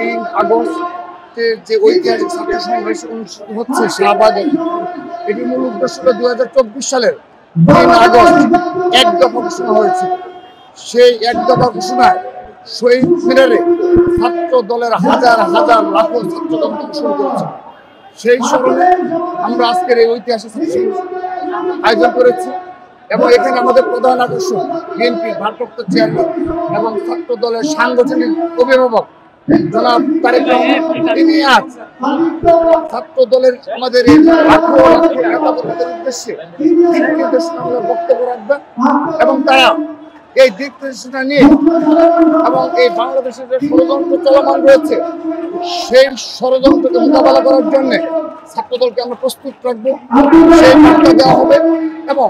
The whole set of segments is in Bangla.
3 আগস্টের যে ঐতিহাসিক ছাত্র সমাবেশ অনুষ্ঠিত হচ্ছে শাহবাগে, এটির মূল উদ্দেশ্য হল 2024 সালের 3 আগস্ট এক দফা ঘোষণা হয়েছে। সেই এক দফা ঘোষণায় শহীদ মিনারে ছাত্র দলের হাজার হাজার লাখো ছাত্রদল অংশগ্রহণ করেছে। সেই স্মরণে আমরা আজকের এই ঐতিহাসিক আয়োজন করেছি এবং এখানে আমাদের প্রধান আকর্ষণ বিএনপির ভারপ্রাপ্ত চেয়ারম্যান এবং ছাত্র দলের সাংগঠনিক অভিভাবক জনাব তারেক রহমান। তিনি আজ ছাত্র দলের আমাদের এই লাখো নেতাকর্মীদের উদ্দেশ্যে দিক নির্দেশনামূলক বক্তব্য রাখবেন এবং তারা এই দিক নির্দেশনা নিয়ে এবং এই বাংলাদেশের যে ষড়যন্ত্র চলমান রয়েছে সেই ষড়যন্ত্রকে মোকাবেলা করার জন্য ছাত্রদলকে আমরা প্রস্তুত রাখবো, সেই বার্তা দেওয়া হবে। এবং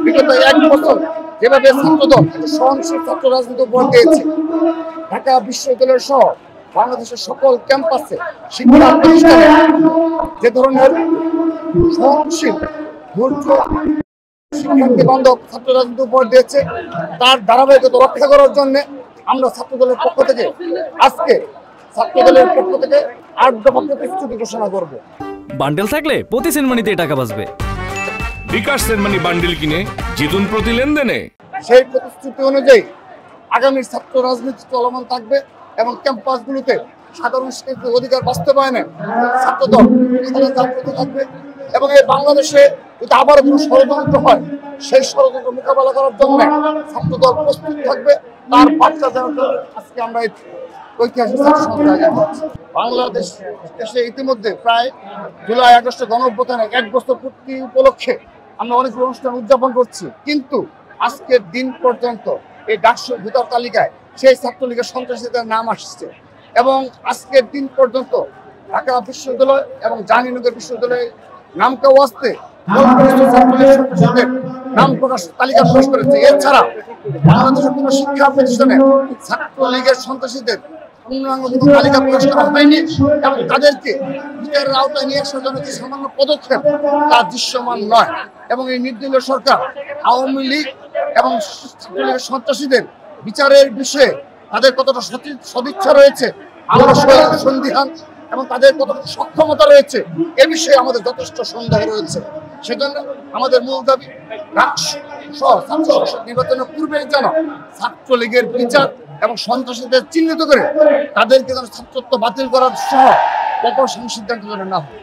বিগত 1 বছর যেভাবে ছাত্রদল সহনশীল ছাত্র রাজনীতি উপহার দিয়েছে, ঢাকা বিশ্ববিদ্যালয় সহ বাংলাদেশের সকল ক্যাম্পাসে শিক্ষা প্রতিষ্ঠানে যে ধরনের সহনশীল ধৈর্য শিক্ষার্থী বান্ধব ছাত্র রাজনীতি উপহার দিয়েছে, তার ধারাবাহিকতা রক্ষা করার জন্য আমরা ছাত্রদলের পক্ষ থেকে আজকে ছাত্রদলের পক্ষ থেকে 8 দফা প্রতিশ্রুতি ঘোষণা করব। বান্ডেল থাকলে প্রতি সেনমানিতে টাকা বাঁচবে। বিকাশ সেনমানি বান্ডেল কিনে জিতুন প্রতি লেনদেনে। সেই প্রতিশ্রুতি অনুযায়ী আগামী ছাত্র রাজনীতি চলমান থাকবে এবং ক্যাম্পাসগুলোতে সাধারণ শিক্ষার্থীর অধিকার বাস্তবায়নে ছাত্রদল জাগ্রত থাকবে এবং এই বাংলাদেশে যদি আবার কোনো ষড়যন্ত্র হয় সেই ষড়যন্ত্র মোকাবেলা করার জন্য ছাত্রদল প্রস্তুত থাকবে। তার বার্তা দেওয়ার আজকে আমরা এই ঐতিহাসিক ছাত্র সমাবেশ করছি। বাংলাদেশ দেশে ইতিমধ্যে প্রায় জুলাই আগস্টে গণঅভ্যুত্থানের 1 বছর পূর্তি উপলক্ষে আমরা অনেক অনুষ্ঠান উদযাপন করছি, কিন্তু আজকের দিন পর্যন্ত এই ডাকসুর ভোটার তালিকায় সেই ছাত্রলীগের সন্ত্রাসীদের নাম আসছে এবং আজকের দিন পর্যন্ত ঢাকা বিশ্ববিদ্যালয় এবং জাহাঙ্গীরনগর বিশ্ববিদ্যালয়ে নামকা ওয়াস্তে নাম প্রকাশ তালিকা প্রকাশ করেছে। এছাড়া বাংলাদেশের কোন শিক্ষা প্রতিষ্ঠানে ছাত্রলীগের সন্ত্রাসীদের পূর্ণাঙ্গ তালিকা প্রকাশ করা হয়নি এবং তাদেরকে বিচারের আওতায় নিয়ে আসার জন্য যে সামান্য পদক্ষেপ তা দৃশ্যমান নয়। এবং এই নির্দলীয় সরকার আওয়ামী লীগ এবং ছাত্রলীগের সন্ত্রাসীদের বিচারের বিষয়ে তাদের কতটা সদিচ্ছা রয়েছে আমরা সন্দিহান এবং তাদের কতটা সক্ষমতা রয়েছে এ বিষয়ে আমাদের যথেষ্ট সন্দেহ রয়েছে। সেজন্য আমাদের মূল দাবি ছাত্র নির্বাচনের পূর্বে যেন ছাত্রলীগের বিচার এবং সন্ত্রাসীদের চিহ্নিত করে তাদেরকে যেন ছাত্রত্ব বাতিল করার সহ অপর সিদ্ধান্ত না হয়।